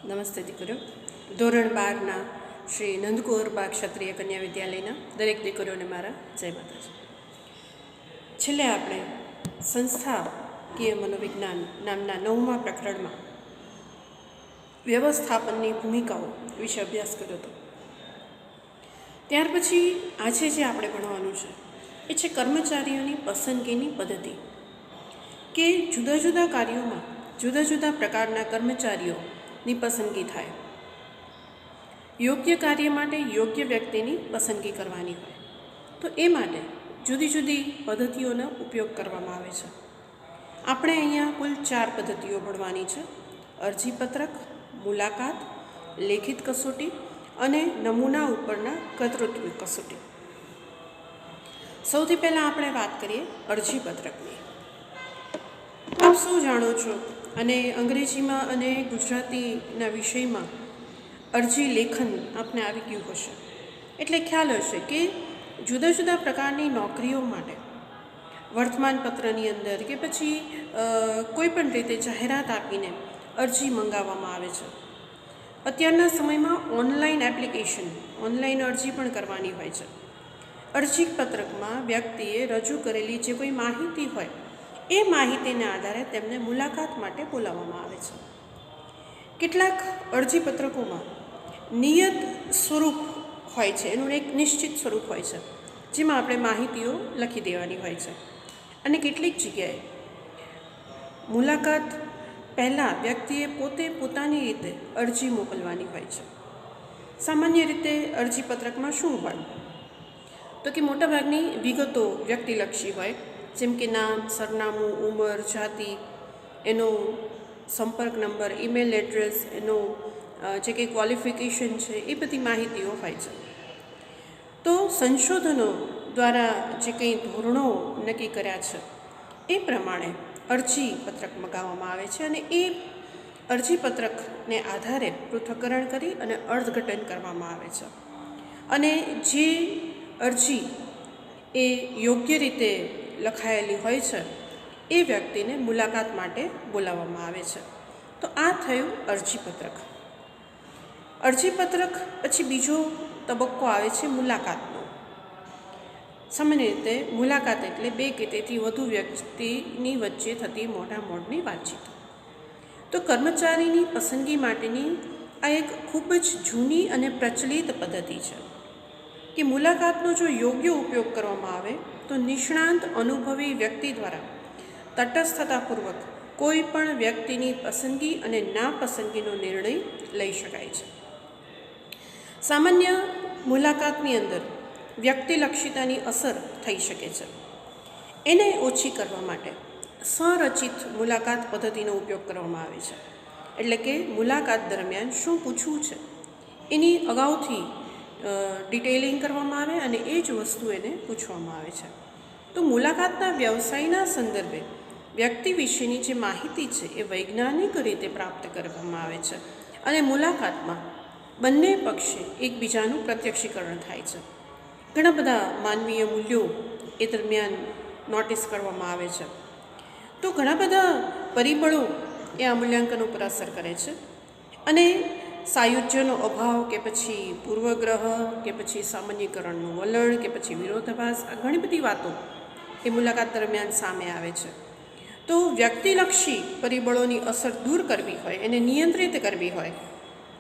નમસ્તે દીકરીઓ. ધોરણ 12ના શ્રી નંદકુંવરબા ક્ષત્રિય કન્યા વિદ્યાલયના દરેક દીકરીઓને મારા જય માતાજી. છેલ્લે આપણે સંસ્થાકીય મનોવિજ્ઞાન નામના 9મા પ્રકરણમાં વ્યવસ્થાપનની ભૂમિકાઓ વિશે અભ્યાસ કર્યો હતો. ત્યાર પછી આજે જે આપણે ભણવાનું છે એ છે કર્મચારીઓની પસંદગીની પદ્ધતિ, કે જુદા જુદા કાર્યોમાં જુદા જુદા પ્રકારના કર્મચારીઓની પસંદગી થાય. યોગ્ય કાર્ય માટે યોગ્ય વ્યક્તિની પસંદગી કરવાની હોય તો એ માટે જુદી જુદી પદ્ધતિઓનો ઉપયોગ કરવામાં આવે છે. આપણે અહીંયા કુલ 4 પદ્ધતિઓ ભણવાની છે: અરજીપત્રક, મુલાકાત, લેખિત કસોટી અને નમૂના ઉપરના કર્તૃત્વ કસોટી. સૌથી પહેલાં આપણે વાત કરીએ અરજીપત્રકની. આપ સૌ જાણો છો, અને અંગ્રેજીમાં અને ગુજરાતીના વિષયમાં અરજી લેખન આપને આવી ગયું હશે, એટલે ખ્યાલ હશે કે જુદા જુદા પ્રકારની નોકરીઓ માટે વર્તમાનપત્રની અંદર કે પછી કોઈ પણ રીતે જાહેરાત આપીને અરજી મંગાવવામાં આવે છે. અત્યારના સમયમાં ઓનલાઈન એપ્લિકેશન, ઓનલાઈન અરજી પણ કરવાની હોય છે. અરજીપત્રકમાં વ્યક્તિએ રજૂ કરેલી જે કોઈ માહિતી હોય એ માહિતીના આધારે તેમને મુલાકાત માટે બોલાવવામાં આવે છે. કેટલાક અરજીપત્રકોમાં નિયત સ્વરૂપ હોય છે, એનું એક નિશ્ચિત સ્વરૂપ હોય છે જેમાં આપણે માહિતીઓ લખી દેવાની હોય છે. અને કેટલીક જગ્યાએ મુલાકાત પહેલાં વ્યક્તિએ પોતે પોતાની રીતે અરજી મોકલવાની હોય છે. સામાન્ય રીતે અરજીપત્રકમાં શું હોય તો કે મોટાભાગની વિગતો વ્યક્તિલક્ષી હોય, જેમ કે નામ, સરનામું, ઉંમર, જાતિ, એનો સંપર્ક નંબર, ઈમેલ એડ્રેસ, એનો જે કંઈ ક્વોલિફિકેશન છે એ બધી માહિતીઓ હોય છે. તો સંશોધનો દ્વારા જે કંઈ ધોરણો નક્કી કર્યા છે એ પ્રમાણે અરજીપત્રક મંગાવવામાં આવે છે, અને એ અરજીપત્રકને આધારે પૃથ્થકરણ કરી અને અર્થઘટન કરવામાં આવે છે. અને જે અરજી એ યોગ્ય રીતે લખાયેલી હોય છે એ વ્યક્તિને મુલાકાત માટે બોલાવવામાં આવે છે. તો આ થયું અરજીપત્રક. અરજીપત્રક પછી બીજો તબક્કો આવે છે મુલાકાતનો. સામાન્ય રીતે મુલાકાત એટલે 2 કે તેથી વધુ વ્યક્તિની વચ્ચે થતી મોટામોટની વાતચીત. તો કર્મચારીની પસંદગી માટેની આ એક ખૂબ જ જૂની અને પ્રચલિત પદ્ધતિ છે કે મુલાકાતનો જો યોગ્ય ઉપયોગ કરવામાં આવે તો નિષ્ણાંત અનુભવી વ્યક્તિ દ્વારા તટસ્થતાપૂર્વક કોઈ પણ વ્યક્તિની પસંદગી અને નાપસંદગીનો નિર્ણય લઈ શકાય છે. સામાન્ય મુલાકાતની અંદર વ્યક્તિલક્ષિતાની અસર થઈ શકે છે. એને ઓછી કરવા માટે સંરચિત મુલાકાત પદ્ધતિનો ઉપયોગ કરવામાં આવે છે. એટલે કે મુલાકાત દરમિયાન શું પૂછવું છે એની અગાઉથી ડિટેલિંગ કરવામાં આવે અને એ જ વસ્તુ એને પૂછવામાં આવે છે. તો મુલાકાતના વ્યવસાયના સંદર્ભે વ્યક્તિ વિશેની જે માહિતી છે એ વૈજ્ઞાનિક રીતે પ્રાપ્ત કરવામાં આવે છે, અને મુલાકાતમાં બંને પક્ષે એકબીજાનું પ્રત્યક્ષીકરણ થાય છે. ઘણા બધા માનવીય મૂલ્યો એ દરમિયાન નોટિસ કરવામાં આવે છે. તો ઘણા બધા પરિબળો એ આ મૂલ્યાંકન ઉપર અસર કરે છે, અને સાયુજ્યનો અભાવ કે પછી પૂર્વગ્રહ કે પછી સામાન્યકરણનું વલણ કે પછી વિરોધાભાસ, આ ઘણી બધી વાતો એ મુલાકાત દરમિયાન સામે આવે છે. તો વ્યક્તિલક્ષી પરિબળોની અસર દૂર કરવી હોય, એને નિયંત્રિત કરવી હોય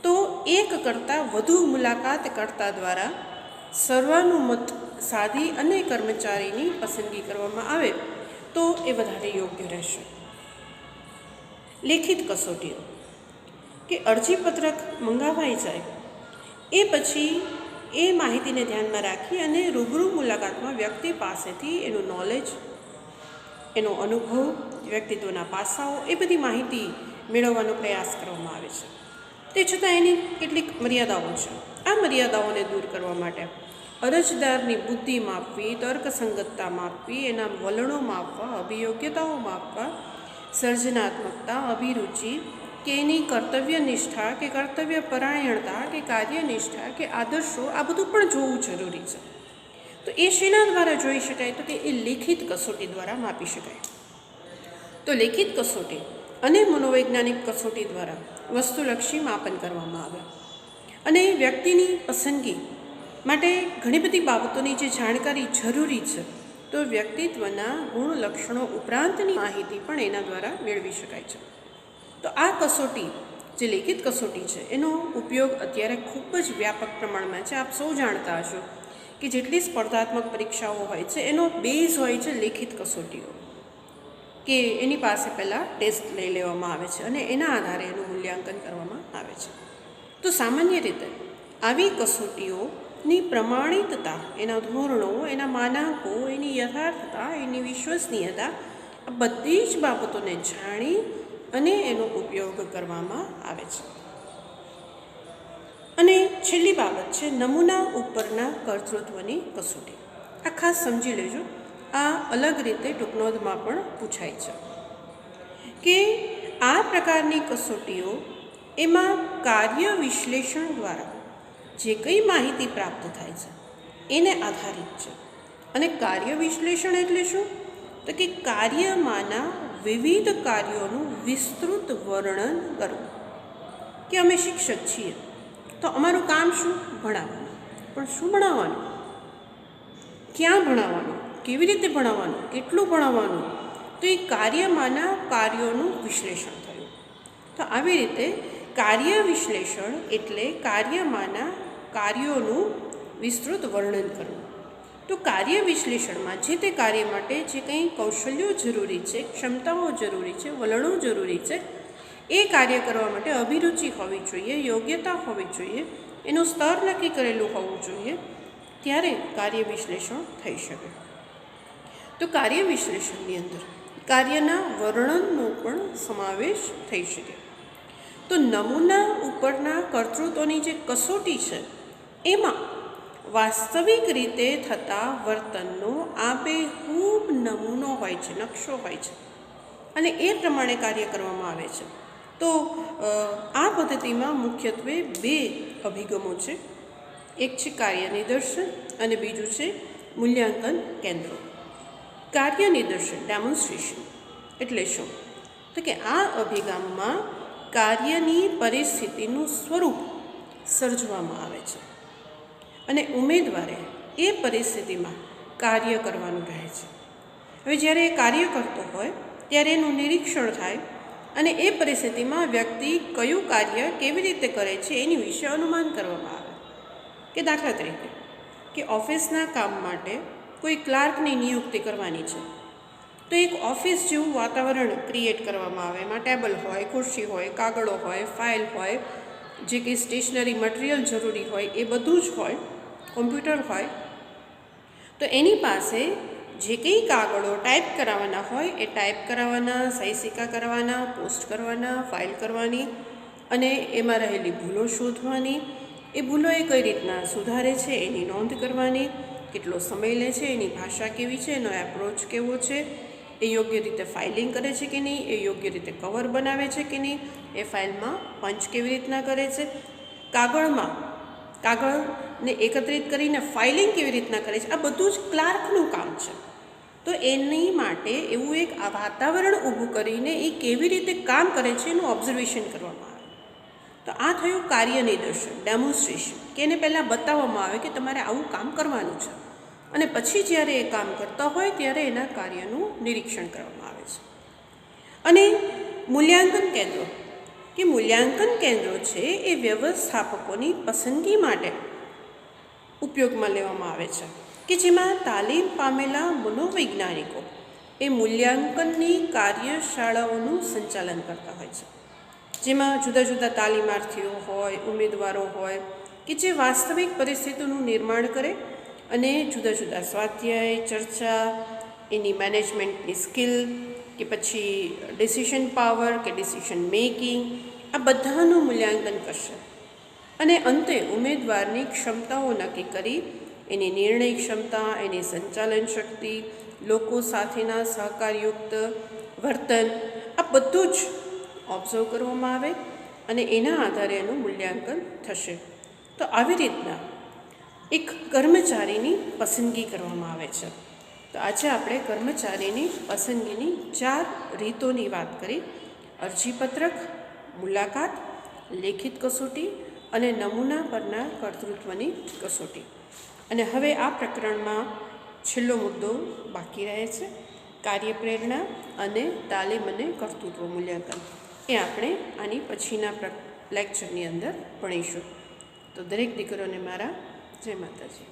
તો એક કરતાં વધુ મુલાકાતકર્તા દ્વારા સર્વાનુમત સાધી અને કર્મચારીની પસંદગી કરવામાં આવે તો એ વધારે યોગ્ય રહેશે. લેખિત કસોટીઓ, કે અરજીપત્રક મંગાવાઈ જાય એ પછી એ માહિતીને ધ્યાનમાં રાખી અને રૂબરૂ મુલાકાતમાં વ્યક્તિ પાસેથી એનું નોલેજ, એનો અનુભવ, વ્યક્તિત્વના પાસાઓ, એ બધી માહિતી મેળવવાનો પ્રયાસ કરવામાં આવે છે. તે છતાં એની કેટલીક મર્યાદાઓ છે. આ મર્યાદાઓને દૂર કરવા માટે અરજદારની બુદ્ધિ માપવી, તર્કસંગતતા માપવી, એના વલણો માપવા, અભિયોગ્યતાઓ માપવા, સર્જનાત્મકતા, અભિરુચિ, કે એની કર્તવ્યનિષ્ઠા કે કર્તવ્યપરાયણતા કે કાર્યનિષ્ઠા કે આદર્શો, આ બધું પણ જોવું જરૂરી છે. તો એ શેના દ્વારા જોઈ શકાય તો કે એ લેખિત કસોટી દ્વારા માપી શકાય. તો લેખિત કસોટી અને મનોવૈજ્ઞાનિક કસોટી દ્વારા વસ્તુલક્ષી માપન કરવામાં આવે. અને વ્યક્તિની પસંદગી માટે ઘણી બધી બાબતોની જે જાણકારી જરૂરી છે, તો વ્યક્તિત્વના ગુણ લક્ષણો ઉપરાંતની માહિતી પણ એના દ્વારા મેળવી શકાય છે. તો આ કસોટી, જે લેખિત કસોટી છે, એનો ઉપયોગ અત્યારે ખૂબ જ વ્યાપક પ્રમાણમાં છે. આપ સૌ જાણતા હશો કે જેટલી સ્પર્ધાત્મક પરીક્ષાઓ હોય છે એનો બેઝ હોય છે લેખિત કસોટીઓ, કે એની પાસે પહેલાં ટેસ્ટ લઈ લેવામાં આવે છે અને એના આધારે એનું મૂલ્યાંકન કરવામાં આવે છે. તો સામાન્ય રીતે આવી કસોટીઓની પ્રમાણિતતા, એના ધોરણો, એના માનાંકો, એની યથાર્થતા, એની વિશ્વસનીયતા, આ બધી જ બાબતોને જાણી અને એનો ઉપયોગ કરવામાં આવે છે. અને છેલ્લી બાબત છે નમૂના ઉપરના કર્તૃત્વની કસોટી. આ ખાસ સમજી લેજો, આ અલગ રીતે ટૂંકનોંધમાં પણ પૂછાય છે કે આ પ્રકારની કસોટીઓ એમાં કાર્ય વિશ્લેષણ દ્વારા જે કંઈ માહિતી પ્રાપ્ત થાય છે એને આધારિત છે. અને કાર્ય વિશ્લેષણ એટલે શું? તો કે કાર્યમાંના વિવિધ કાર્યોનું વિસ્તૃત વર્ણન કરવું. કે અમે શિક્ષક છીએ તો અમારું કામ શું? ભણાવવાનું. પણ શું ભણાવવાનું? ક્યાં ભણાવવાનું? કેવી રીતે ભણાવવાનું? કેટલું ભણાવવાનું? તો એ કાર્યમાંના કાર્યોનું વિશ્લેષણ થયું. તો આવી રીતે કાર્ય વિશ્લેષણ એટલે કાર્યમાંના કાર્યોનું વિસ્તૃત વર્ણન કરવું. તો કાર્ય વિશ્લેષણમાં જે તે કાર્ય માટે જે કંઈ કૌશલ્યો જરૂરી છે, ક્ષમતાઓ જરૂરી છે, વલણો જરૂરી છે, એ કાર્ય કરવા માટે અભિરુચિ હોવી જોઈએ, યોગ્યતા હોવી જોઈએ, એનું સ્તર નક્કી કરેલું હોવું જોઈએ, ત્યારે કાર્ય વિશ્લેષણ થઈ શકે. તો કાર્ય વિશ્લેષણની અંદર કાર્યના વર્ણનનો પણ સમાવેશ થઈ શકે. તો નમૂના ઉપરના કર્તૃત્વની જે કસોટી છે એમાં વાસ્તવિક રીતે થતા વર્તનનો આબેહૂબ નમૂનો હોય છે, નકશો હોય છે, અને એ પ્રમાણે કાર્ય કરવામાં આવે છે. તો આ પદ્ધતિમાં મુખ્યત્વે બે અભિગમો છે. એક છે કાર્ય નિદર્શન અને બીજું છે મૂલ્યાંકન કેન્દ્રો. કાર્ય નિદર્શન, ડેમોન્સ્ટ્રેશન એટલે શું? તો કે આ અભિગમમાં કાર્યની પરિસ્થિતિનું સ્વરૂપ સર્જવામાં આવે છે અને ઉમેદવારે એ પરિસ્થિતિમાં કાર્ય કરવાનું રહે છે. હવે જ્યારે એ કાર્ય કરતો હોય ત્યારે એનું નિરીક્ષણ થાય અને એ પરિસ્થિતિમાં વ્યક્તિ કયું કાર્ય કેવી રીતે કરે છે એની વિશે અનુમાન કરવામાં આવે. કે દાખલા તરીકે કે ઓફિસના કામ માટે કોઈ ક્લાર્કની નિયુક્તિ કરવાની છે, તો એક ઓફિસ જેવું વાતાવરણ ક્રિએટ કરવામાં આવે. એમાં ટેબલ હોય, ખુરશી હોય, કાગળો હોય, ફાઇલ હોય, જે કંઈ સ્ટેશનરી મટીરિયલ જરૂરી હોય એ બધું જ હોય, કોમ્પ્યુટર હોય. તો એની પાસે જે કંઈ કાગળો ટાઈપ કરાવવાના હોય એ ટાઈપ કરાવવાના, સહી સિક્કા કરવાના, પોસ્ટ કરવાના, ફાઇલ કરવાની અને એમાં રહેલી ભૂલો શોધવાની, એ ભૂલો એ કઈ રીતના સુધારે છે એની નોંધ કરવાની, કેટલો સમય લે છે, એની ભાષા કેવી છે, એનો એપ્રોચ કેવો છે, એ યોગ્ય રીતે ફાઇલિંગ કરે છે કે નહીં, એ યોગ્ય રીતે કવર બનાવે છે કે નહીં, એ ફાઇલમાં પંચ કેવી રીતના કરે છે, કાગળને એકત્રિત કરીને ફાઇલિંગ કેવી રીતના કરે છે, આ બધું જ ક્લાર્કનું કામ છે. તો એની માટે એવું એક આ વાતાવરણ ઊભું કરીને એ કેવી રીતે કામ કરે છે એનું ઓબ્ઝર્વેશન કરવામાં આવે. તો આ થયું કાર્ય નિદર્શન, ડેમોન્સ્ટ્રેશન, કે એને પહેલાં બતાવવામાં આવે કે તમારે આવું કામ કરવાનું છે અને પછી જ્યારે એ કામ કરતા હોય ત્યારે એના કાર્યનું નિરીક્ષણ કરવામાં આવે છે. અને મૂલ્યાંકન કેન્દ્રો, કે મૂલ્યાંકન કેન્દ્રો છે એ વ્યવસ્થાપકોની પસંદગી માટે ઉપયોગમાં લેવામાં આવે છે, કે જેમાં તાલીમ પામેલા મનોવૈજ્ઞાનિકો એ મૂલ્યાંકનની કાર્યશાળાઓનું સંચાલન કરતા હોય છે, જેમાં જુદા જુદા તાલીમાર્થીઓ હોય, ઉમેદવારો હોય, કે જે વાસ્તવિક પરિસ્થિતિનું નિર્માણ કરે અને જુદા જુદા સ્વાધ્યાય, ચર્ચા, એની મેનેજમેન્ટની સ્કિલ, કે પછી ડિસિશન પાવર કે ડિસિશન મેકિંગ, આ બધાનું મૂલ્યાંકન કરશે અને અંતે ઉમેદવારની ક્ષમતાઓ નક્કી કરી એની નિર્ણય ક્ષમતા, એની સંચાલન શક્તિ, લોકો સાથેના સહકારયુક્ત વર્તન, આ બધું જ ઓબ્ઝર્વ કરવામાં આવે અને એના આધારે એનું મૂલ્યાંકન થશે. તો આવી રીતના એક કર્મચારીની પસંદગી કરવામાં આવે છે. તો આજે આપણે કર્મચારીની પસંદગીની 4 રીતોની વાત કરી: અરજીપત્રક, મુલાકાત, લેખિત કસોટી અને નમૂના પરના કર્તૃત્વની કસોટી. અને હવે આ પ્રકરણમાં છેલ્લો મુદ્દો બાકી રહે છે, કાર્યપ્રેરણા અને તાલીમ અને કર્તૃત્વ મૂલ્યાંકન. એ આપણે આની પછીના લેક્ચરની અંદર ભણીશું. તો દરેક દીકરીઓને મારા જય માતાજી.